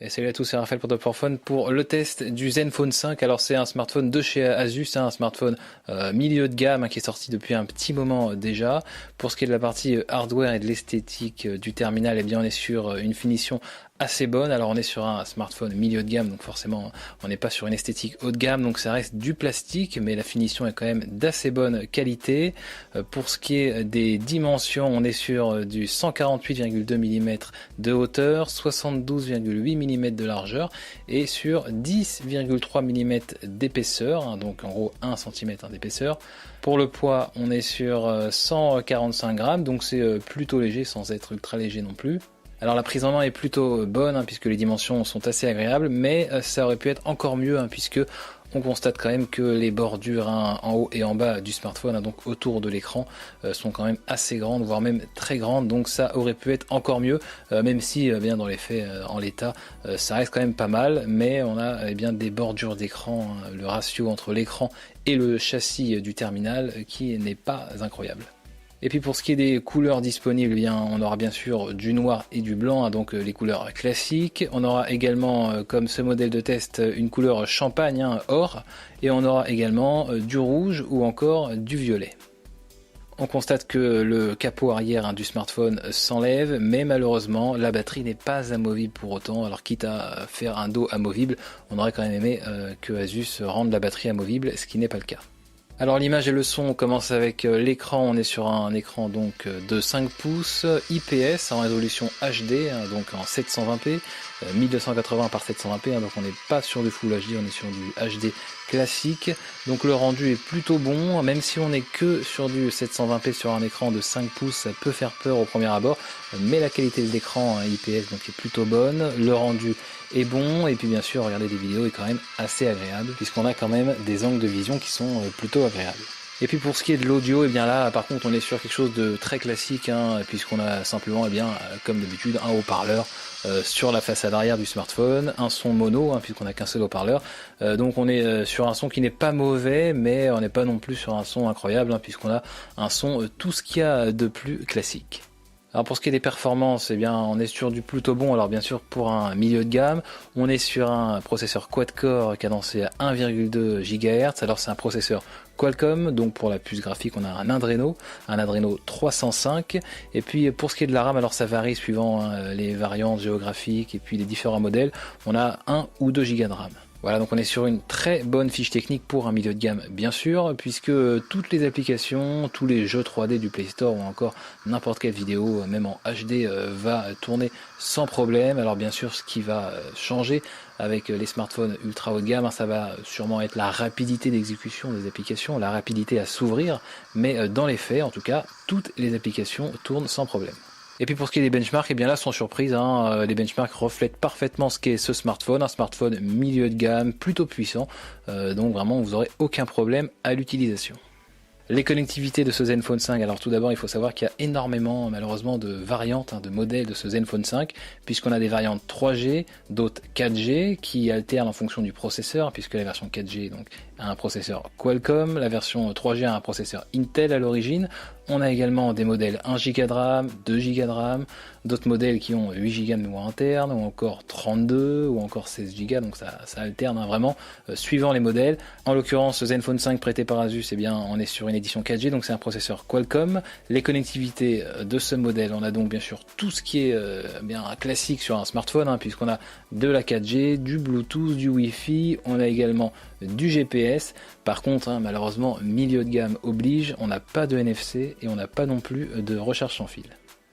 Et salut à tous, c'est Raphaël pour Top for Phone pour le test du Zenfone 5. Alors c'est un smartphone de chez Asus, un smartphone milieu de gamme qui est sorti depuis un petit moment déjà. Pour ce qui est de la partie hardware et de l'esthétique du terminal, eh bien on est sur une finition assez bonne. Alors on est sur un smartphone milieu de gamme, donc forcément on n'est pas sur une esthétique haut de gamme, donc ça reste du plastique, mais la finition est quand même d'assez bonne qualité. Pour ce qui est des dimensions, on est sur du 148,2 mm de hauteur, 72,8 mm de largeur et sur 10,3 mm d'épaisseur, donc en gros 1 cm d'épaisseur. Pour le poids, on est sur 145 grammes, donc c'est plutôt léger sans être ultra léger non plus. Alors la prise en main est plutôt bonne puisque les dimensions sont assez agréables, mais ça aurait pu être encore mieux puisque on constate quand même que les bordures en haut et en bas du smartphone, donc autour de l'écran, sont quand même assez grandes, voire même très grandes, donc ça aurait pu être encore mieux, même si bien dans les faits, en l'état, ça reste quand même pas mal, mais on a bien des bordures d'écran, le ratio entre l'écran et le châssis du terminal qui n'est pas incroyable. Et puis pour ce qui est des couleurs disponibles, eh bien, on aura bien sûr du noir et du blanc, donc les couleurs classiques. On aura également, comme ce modèle de test, une couleur champagne, or, et on aura également du rouge ou encore du violet. On constate que le capot arrière du smartphone s'enlève, mais malheureusement la batterie n'est pas amovible pour autant. Alors quitte à faire un dos amovible, on aurait quand même aimé que Asus rende la batterie amovible, ce qui n'est pas le cas. Alors l'image et le son, on commence avec l'écran, on est sur un écran donc de 5 pouces IPS en résolution HD, donc en 720p, 1280 par 720p, donc on n'est pas sur du Full HD, on est sur du HD classique. Donc le rendu est plutôt bon, même si on n'est que sur du 720p sur un écran de 5 pouces, ça peut faire peur au premier abord, mais la qualité de l'écran IPS donc est plutôt bonne, le rendu est bon, et puis bien sûr regarder des vidéos est quand même assez agréable puisqu'on a quand même des angles de vision qui sont plutôt agréables. Et puis pour ce qui est de l'audio, et bien là par contre on est sur quelque chose de très classique puisqu'on a simplement comme d'habitude un haut-parleur sur la façade arrière du smartphone, un son mono puisqu'on n'a qu'un seul haut-parleur, donc on est sur un son qui n'est pas mauvais, mais on n'est pas non plus sur un son incroyable puisqu'on a un son tout ce qu'il y a de plus classique. Alors pour ce qui est des performances, eh bien on est sur du plutôt bon. Alors bien sûr pour un milieu de gamme, on est sur un processeur quad-core cadencé à 1,2 GHz. Alors c'est un processeur Qualcomm, donc pour la puce graphique on a un Adreno 305. Et puis pour ce qui est de la RAM, alors ça varie suivant les variantes géographiques et puis les différents modèles. On a 1 ou 2 Go de RAM. Voilà, donc on est sur une très bonne fiche technique pour un milieu de gamme, bien sûr, puisque toutes les applications, tous les jeux 3D du Play Store ou encore n'importe quelle vidéo, même en HD, va tourner sans problème. Alors bien sûr, ce qui va changer avec les smartphones ultra haut de gamme, ça va sûrement être la rapidité d'exécution des applications, la rapidité à s'ouvrir, mais dans les faits, en tout cas, toutes les applications tournent sans problème. Et puis pour ce qui est des benchmarks, et bien là sans surprise, les benchmarks reflètent parfaitement ce qu'est ce smartphone, un smartphone milieu de gamme, plutôt puissant, donc vraiment vous n'aurez aucun problème à l'utilisation. Les connectivités de ce Zenfone 5, alors tout d'abord il faut savoir qu'il y a énormément malheureusement de variantes, de modèles de ce Zenfone 5, puisqu'on a des variantes 3G, d'autres 4G qui alternent en fonction du processeur, puisque la version 4G donc, a un processeur Qualcomm, la version 3G a un processeur Intel à l'origine. On a également des modèles 1 Go de RAM, 2 Go de RAM, d'autres modèles qui ont 8 Go de mémoire interne, ou encore 32, ou encore 16 Go, donc ça alterne vraiment suivant les modèles. En l'occurrence, Zenfone 5 prêté par Asus, eh bien, on est sur une édition 4G, donc c'est un processeur Qualcomm. Les connectivités de ce modèle, on a donc bien sûr tout ce qui est bien classique sur un smartphone, puisqu'on a de la 4G, du Bluetooth, du Wi-Fi, on a également du GPS. Par contre, malheureusement, milieu de gamme oblige, on n'a pas de NFC et on n'a pas non plus de recharge sans fil.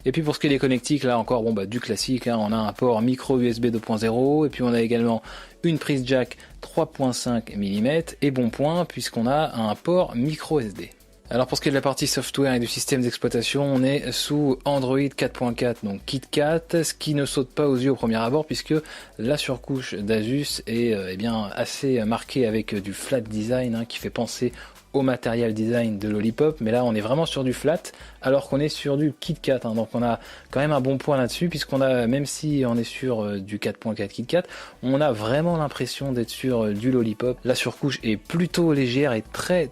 Et puis pour ce qui est des connectiques, là encore, du classique, on a un port micro USB 2.0 et puis on a également une prise jack 3.5 mm et bon point puisqu'on a un port micro SD. Alors pour ce qui est de la partie software et du système d'exploitation, on est sous Android 4.4, donc KitKat, ce qui ne saute pas aux yeux au premier abord puisque la surcouche d'Asus est bien assez marquée avec du flat design qui fait penser au Material Design de Lollipop, mais là on est vraiment sur du flat, alors qu'on est sur du KitKat, hein. Donc on a quand même un bon point là-dessus, puisqu'on a, même si on est sur du 4.4 KitKat, on a vraiment l'impression d'être sur du Lollipop. La surcouche est plutôt légère et très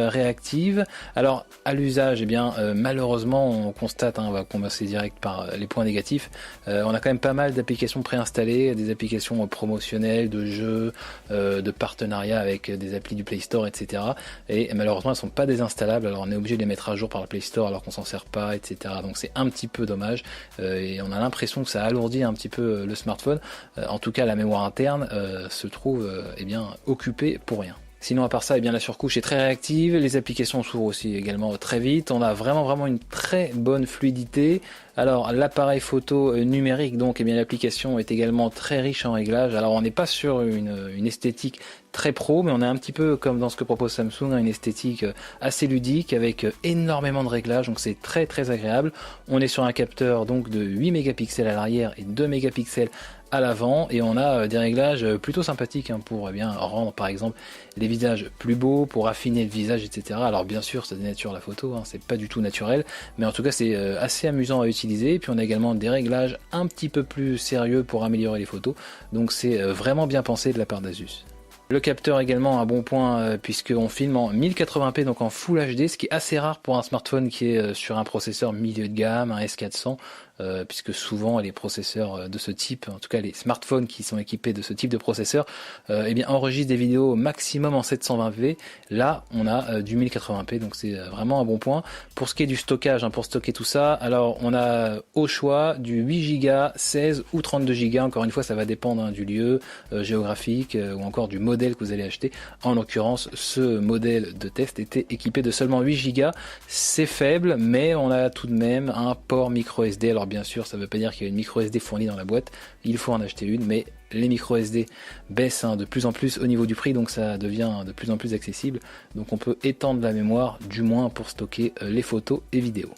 réactive. Alors à l'usage, eh bien malheureusement on constate, hein, on va commencer direct par les points négatifs, on a quand même pas mal d'applications préinstallées, des applications promotionnelles, de jeux, de partenariats avec des applis du Play Store, etc. Et malheureusement elles sont pas désinstallables, alors on est obligé de les mettre à jour par le Play Store alors qu'on s'en sert pas, etc. Donc c'est un petit peu dommage, et on a l'impression que ça alourdit un petit peu le smartphone. En tout cas la mémoire interne se trouve eh bien occupée pour rien. Sinon à part ça, eh bien la surcouche est très réactive, les applications s'ouvrent aussi également très vite, on a vraiment une très bonne fluidité. Alors l'appareil photo numérique, donc eh bien l'application est également très riche en réglages. Alors on n'est pas sur une esthétique très pro, mais on est un petit peu comme dans ce que propose Samsung, hein, une esthétique assez ludique avec énormément de réglages, donc c'est très agréable. On est sur un capteur donc de 8 mégapixels à l'arrière et 2 mégapixels à l'avant, et on a des réglages plutôt sympathiques, hein, pour eh bien rendre par exemple les visages plus beaux, pour affiner le visage, etc. Alors bien sûr ça dénature la photo, hein, c'est pas du tout naturel, mais en tout cas c'est assez amusant à utiliser. Et puis on a également des réglages un petit peu plus sérieux pour améliorer les photos, donc c'est vraiment bien pensé de la part d'Asus. Le capteur également un bon point, puisqu'on filme en 1080p, donc en Full HD, ce qui est assez rare pour un smartphone qui est sur un processeur milieu de gamme, un S400, puisque souvent les processeurs de ce type, en tout cas les smartphones qui sont équipés de ce type de processeur, eh bien enregistrent des vidéos maximum en 720p. Là on a du 1080p, donc c'est vraiment un bon point. Pour ce qui est du stockage, hein, pour stocker tout ça, alors on a au choix du 8 Go, 16 ou 32 Go, encore une fois ça va dépendre, hein, du lieu géographique, ou encore du modèle que vous allez acheter. En l'occurrence ce modèle de test était équipé de seulement 8 Go, c'est faible, mais on a tout de même un port micro SD. Alors bien sûr ça ne veut pas dire qu'il y a une micro SD fournie dans la boîte, il faut en acheter une, mais les micro SD baissent, hein, de plus en plus au niveau du prix, donc ça devient de plus en plus accessible, donc on peut étendre la mémoire du moins pour stocker les photos et vidéos.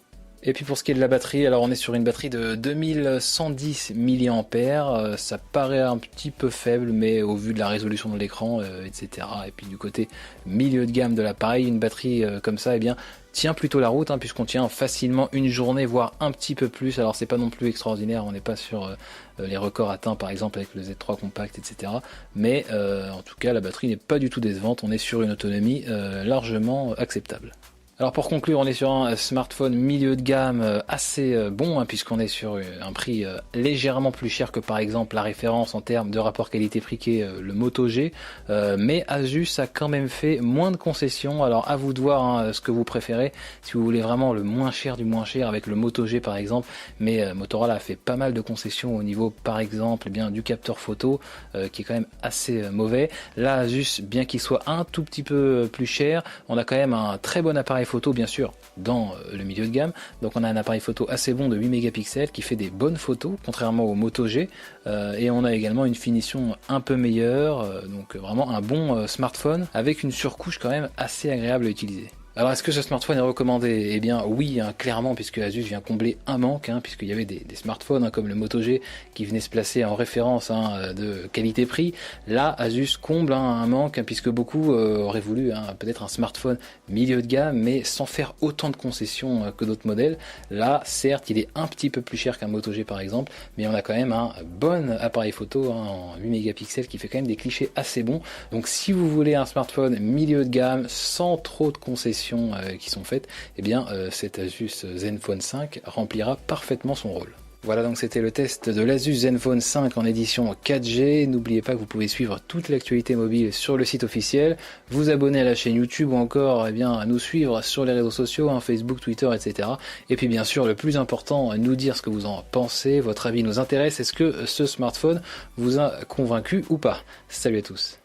Et puis pour ce qui est de la batterie, alors on est sur une batterie de 2110 mAh, ça paraît un petit peu faible, mais au vu de la résolution de l'écran, etc. Et puis du côté milieu de gamme de l'appareil, une batterie comme ça, eh bien tient plutôt la route, hein, puisqu'on tient facilement une journée, voire un petit peu plus. Alors c'est pas non plus extraordinaire, on n'est pas sur les records atteints par exemple avec le Z3 compact, etc. Mais en tout cas la batterie n'est pas du tout décevante, on est sur une autonomie largement acceptable. Alors pour conclure, on est sur un smartphone milieu de gamme assez bon, hein, puisqu'on est sur un prix légèrement plus cher que par exemple la référence en termes de rapport qualité-prix qui est le Moto G, mais Asus a quand même fait moins de concessions. Alors à vous de voir, hein, ce que vous préférez, si vous voulez vraiment le moins cher du moins cher avec le Moto G par exemple, mais Motorola a fait pas mal de concessions au niveau par exemple, eh bien, du capteur photo qui est quand même assez mauvais. Là Asus, bien qu'il soit un tout petit peu plus cher, on a quand même un très bon appareil photo bien sûr dans le milieu de gamme, donc on a un appareil photo assez bon de 8 mégapixels qui fait des bonnes photos contrairement au Moto G, et on a également une finition un peu meilleure, donc vraiment un bon smartphone avec une surcouche quand même assez agréable à utiliser. Alors est-ce que ce smartphone est recommandé? Eh bien oui, hein, clairement, puisque Asus vient combler un manque, hein, puisqu'il y avait des smartphones, hein, comme le Moto G qui venait se placer en référence, hein, de qualité-prix. Là Asus comble, hein, un manque, hein, puisque beaucoup auraient voulu, hein, peut-être un smartphone milieu de gamme, mais sans faire autant de concessions que d'autres modèles. Là certes il est un petit peu plus cher qu'un Moto G par exemple, mais on a quand même un bon appareil photo, hein, en 8 mégapixels qui fait quand même des clichés assez bons. Donc si vous voulez un smartphone milieu de gamme sans trop de concessions qui sont faites, eh bien cet Asus Zenfone 5 remplira parfaitement son rôle. Voilà, donc c'était le test de l'Asus Zenfone 5 en édition 4G. N'oubliez pas que vous pouvez suivre toute l'actualité mobile sur le site officiel, vous abonner à la chaîne YouTube ou encore, eh bien, à nous suivre sur les réseaux sociaux, hein, Facebook, Twitter, etc. Et puis bien sûr, le plus important, nous dire ce que vous en pensez, votre avis nous intéresse. Est-ce que ce smartphone vous a convaincu ou pas? Salut à tous.